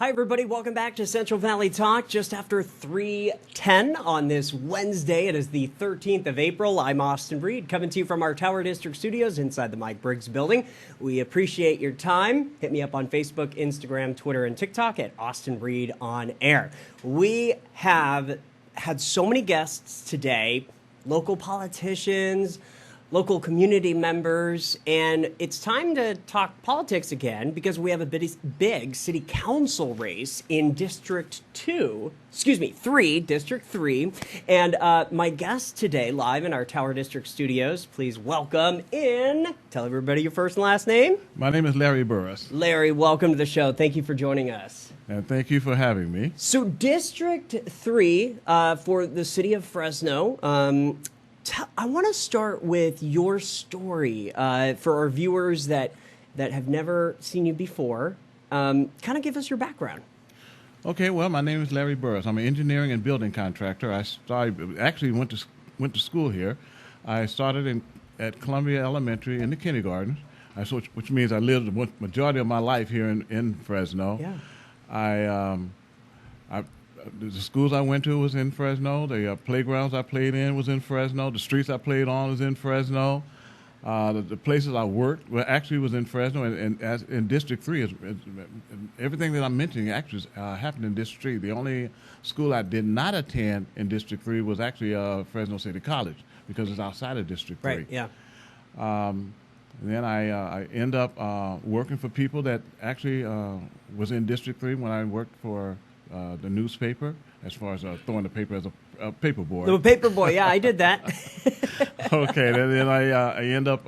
Hi, everybody. Welcome back to Central Valley Talk just after 3:10 on this Wednesday. It is the 13th of April. I'm Austin Reed, coming to you from our Tower District studios inside the Mike Briggs building. We appreciate your time. Hit me up on Facebook, Instagram, Twitter, and TikTok at Austin Reed on Air. We have had so many guests today, local politicians, local community members, and it's time to talk politics again because we have a big city council race in District 3, District 3. And my guest today, live in our Tower District studios, please welcome in, tell everybody your first and last name. My name is Larry Burrus. Larry, welcome to the show. Thank you for joining us. And thank you for having me. So District 3 for the city of Fresno, I want to start with your story for our viewers that have never seen you before. Kind of give us your background. Okay, well, my name is Larry Burrus. I'm an engineering and building contractor. I actually went to school here. I started at Columbia Elementary in the kindergarten, which means I lived the majority of my life here in Fresno. Yeah. The schools I went to was in Fresno. The playgrounds I played in was in Fresno. The streets I played on was in Fresno. The places I worked actually was in Fresno. And as in District 3, everything that I'm mentioning actually happened in District 3. The only school I did not attend in District 3 was actually Fresno City College because it's outside of District 3. Right, yeah. Then I end up working for people that actually was in District 3 when I worked for the newspaper, as far as throwing the paper as a paper boy. The paper boy, yeah, I did that. Okay, then I end up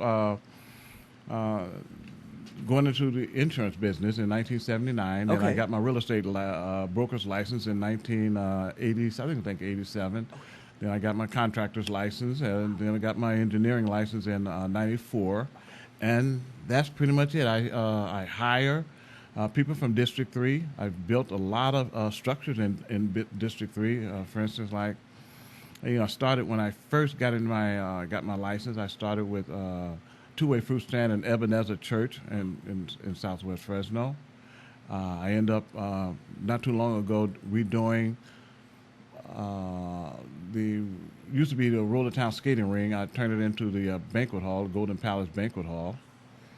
going into the insurance business in 1979. Okay. And I got my real estate broker's license in 1987. Then I got my contractor's license, and then I got my engineering license in 94. And that's pretty much it. I hire people from District 3. I've built a lot of structures in District 3. For instance, like, I started when I first got my license. I started with two-way fruit stand in Ebenezer Church in Southwest Fresno. I ended up not too long ago redoing used to be the Roller Town skating ring. I turned it into the banquet hall, Golden Palace Banquet Hall.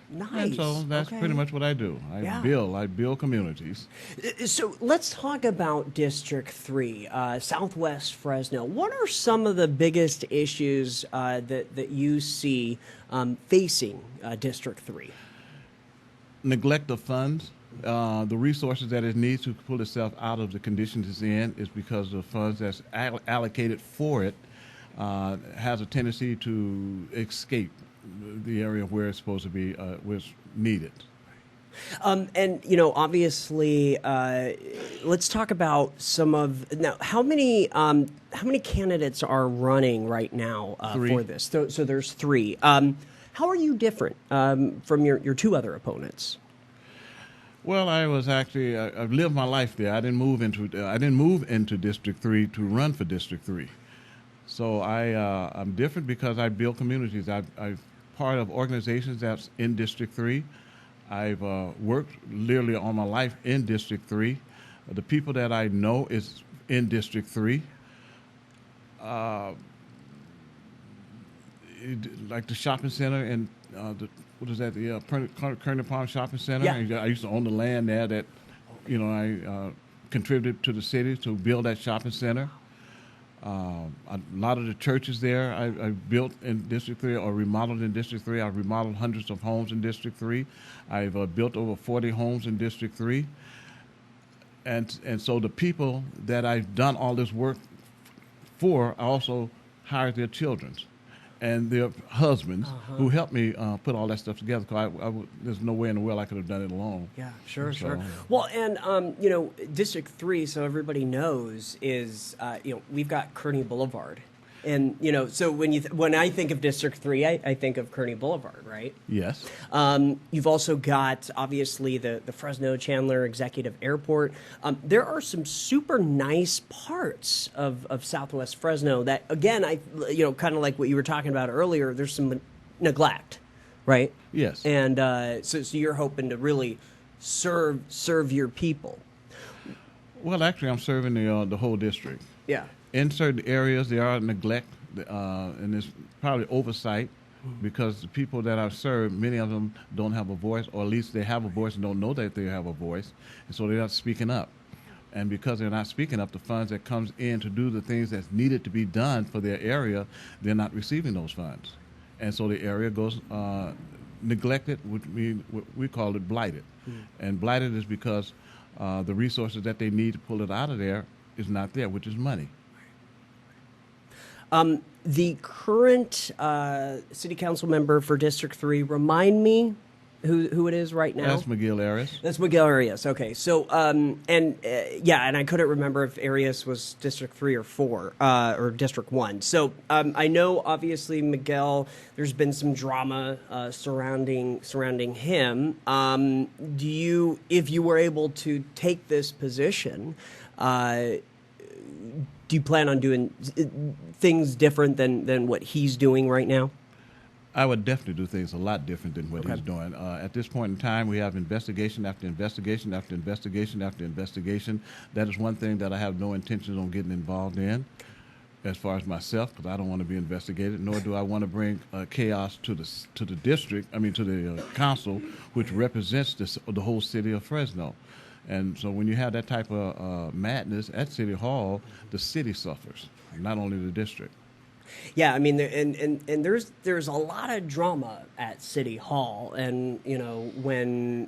Nice. And so that's pretty much what I do. I build communities. So let's talk about District 3, Southwest Fresno. What are some of the biggest issues that you see facing District 3? Neglect of funds. The resources that it needs to pull itself out of the conditions it's in is because the funds that's allocated for it has a tendency to escape the area where it's supposed to be, where it's needed. And obviously, let's talk about now. How many candidates are running right now for this? So there's 3. How are you different from your 2 other opponents? Well, I've lived my life there. I didn't move into District 3 to run for District 3. So I'm different because I build communities. I'm part of organizations that's in District 3. I've worked literally all my life in District 3. The people that I know is in District 3. Like the shopping center and the Kearney Palm Shopping Center. Yeah. And I used to own the land there that, I contributed to the city to build that shopping center. A lot of the churches there I built in District 3 or remodeled in District 3. I've remodeled hundreds of homes in District 3. I've built over 40 homes in District 3. And so the people that I've done all this work for, I also hired their children and their husbands who helped me put all that stuff together. Because there's no way in the world I could have done it alone. Yeah, sure. Well, and District 3, so everybody knows, is we've got Kearney Boulevard, and so when I think of District 3, I think of Kearney Boulevard, right? Yes. You've also got obviously the Fresno Chandler Executive Airport. There are some super nice parts of Southwest Fresno that, again, kind of like what you were talking about earlier. There's some neglect, right? Yes. And so you're hoping to really serve your people. Well, actually, I'm serving the whole district. Yeah. In certain areas, there are neglect, and there's probably oversight because the people that I've served, many of them don't have a voice, or at least they have a voice and don't know that they have a voice, and so they're not speaking up. And because they're not speaking up, the funds that comes in to do the things that's needed to be done for their area, they're not receiving those funds. And so the area goes neglected, which we call it blighted. And blighted is because the resources that they need to pull it out of there is not there, which is money. The current city council member for District 3, remind me who it is right now? That's McGill Arias. That's Miguel Arias. Okay. So, and I couldn't remember if Arias was District 3 or 4, or District 1. So, I know obviously Miguel, there's been some drama surrounding him. If you were able to take this position, do you plan on doing things different than what he's doing right now? I would definitely do things a lot different than what he's doing. At this point in time, we have investigation after investigation after investigation after investigation. That is one thing that I have no intentions on getting involved in as far as myself, because I don't want to be investigated, nor do I want to bring chaos to the district, to the council, which represents the whole city of Fresno. And so when you have that type of madness at City Hall, the city suffers, not only the district. Yeah, I mean, and there's a lot of drama at City Hall, and when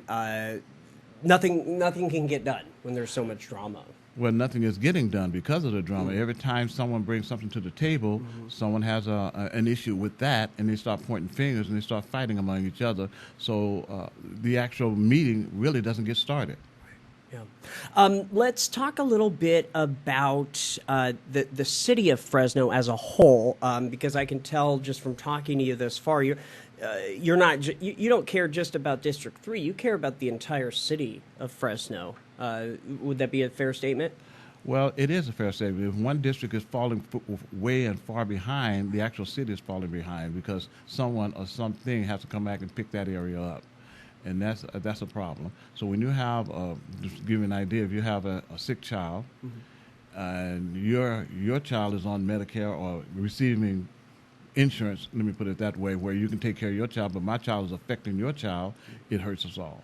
nothing can get done when there's so much drama. Well, nothing is getting done because of the drama. Every time someone brings something to the table, someone has an issue with that, and they start pointing fingers and they start fighting among each other. So the actual meeting really doesn't get started. Yeah. Let's talk a little bit about the city of Fresno as a whole, because I can tell just from talking to you this far, you don't care just about District 3. You care about the entire city of Fresno. Would that be a fair statement? Well, it is a fair statement. If one district is falling way and far behind, the actual city is falling behind because someone or something has to come back and pick that area up. And that's a problem. So when you have, just to give you an idea, if you have a sick child, and your child is on Medicare or receiving insurance, let me put it that way, where you can take care of your child, but my child is affecting your child, it hurts us all.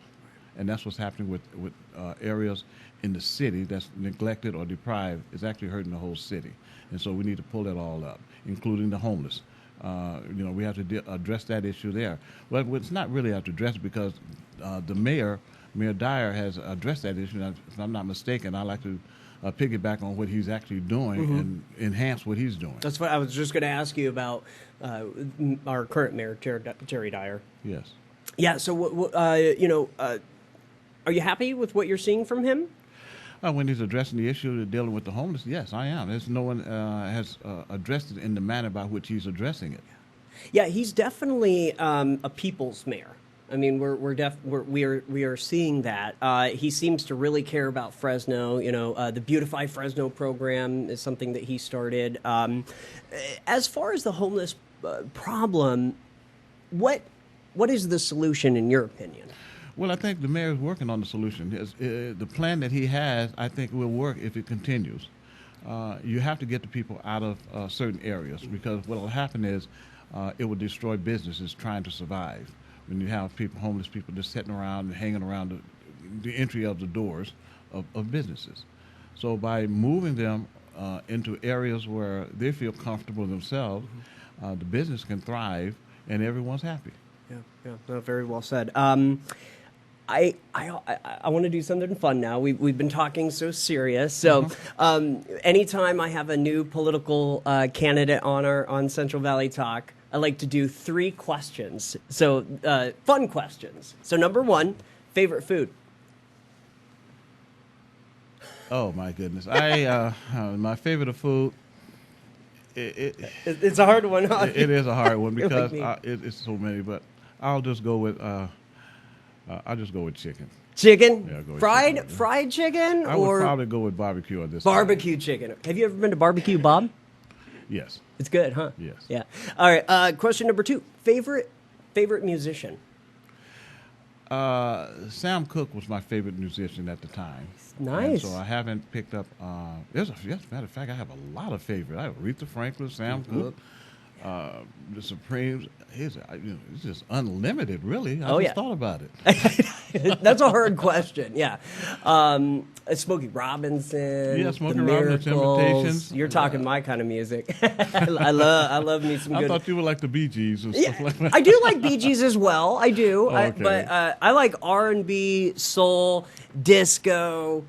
And that's what's happening with areas in the city that's neglected or deprived. It's actually hurting the whole city. And so we need to pull it all up, including the homeless. We have to address that issue there. But it's not really have to address it because the Mayor Dyer, has addressed that issue. And if I'm not mistaken, I like to piggyback on what he's actually doing and enhance what he's doing. That's what I was just going to ask you about our current Mayor, Jerry Dyer. Yes. Yeah. So, are you happy with what you're seeing from him? When he's addressing the issue of dealing with the homeless, yes, I am. There's no one has addressed it in the manner by which he's addressing it. Yeah, he's definitely a people's mayor. I mean, we are seeing that. He seems to really care about Fresno. The Beautify Fresno program is something that he started. As far as the homeless problem, what is the solution in your opinion? Well, I think the mayor is working on the solution. The plan that he has, I think, will work if it continues. You have to get the people out of certain areas because what will happen is it will destroy businesses trying to survive. When you have homeless people just sitting around and hanging around the entry of the doors of businesses. So by moving them into areas where they feel comfortable themselves, the business can thrive and everyone's happy. Yeah, no, very well said. I want to do something fun now. We've been talking so serious. So anytime I have a new political candidate on Central Valley Talk, I like to do 3 questions. So fun questions. So number 1, favorite food. Oh my goodness! My favorite food. It's a hard one. Huh? It is a hard one because it's so many. But I'll just go with chicken. Chicken? Yeah, go with fried chicken? I would probably go with barbecue on this. Barbecue chicken. Have you ever been to Barbecue Bob? Yes. It's good, huh? Yes. Yeah. All right. Question number 2. Favorite musician. Sam Cooke was my favorite musician at the time. Nice. And so I haven't picked up. As a matter of fact, I have a lot of favorites. I have Aretha Franklin, Sam Cooke, the Supremes. It's just unlimited, really. I just thought about it. That's a hard question. Yeah. Smokey Robinson. Yeah, Smokey the Robinson, Miracles. Temptations. You're talking my kind of music. I love me some good. I thought you were like the Bee Gees and stuff like that. I do like Bee Gees as well. I do. Okay. But I like R&B, soul, disco,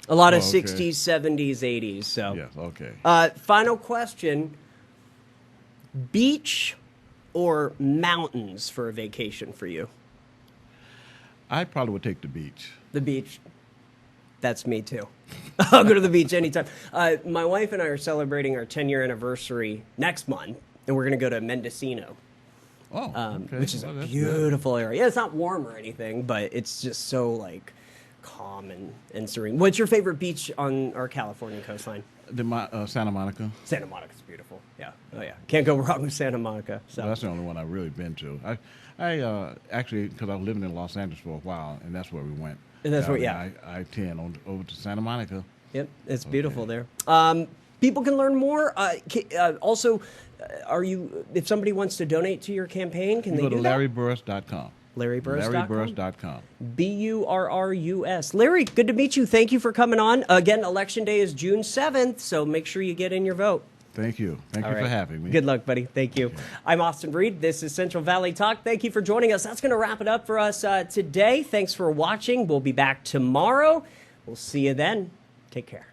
a lot of 60s, 70s, 80s. So. Yes, okay. Final question. Beach or mountains for a vacation for you? I probably would take the beach. The beach. That's me too. I'll go to the beach anytime. My wife and I are celebrating our 10-year anniversary next month, and we're going to go to Mendocino, Oh, okay. which is Well, a that's beautiful area. Yeah, it's not warm or anything, but it's just so like calm and serene. What's your favorite beach on our California coastline? Santa Monica. Santa Monica's beautiful. Yeah. Oh yeah. Can't go wrong with Santa Monica. So. Well, that's the only one I've really been to. I actually, because I was living in Los Angeles for a while, and that's where we went. And that's where, I-10 over to Santa Monica. Yep, it's beautiful there. People can learn more. Also, if somebody wants to donate to your campaign, can they do that? Go to LarryBurrus.com. LarryBurrus.com? LarryBurrus.com. Burrus. Larry, good to meet you. Thank you for coming on. Again, Election Day is June 7th, so make sure you get in your vote. Thank you. Thank you for having me. Good luck, buddy. Thank you. I'm Austin Reed. This is Central Valley Talk. Thank you for joining us. That's going to wrap it up for us today. Thanks for watching. We'll be back tomorrow. We'll see you then. Take care.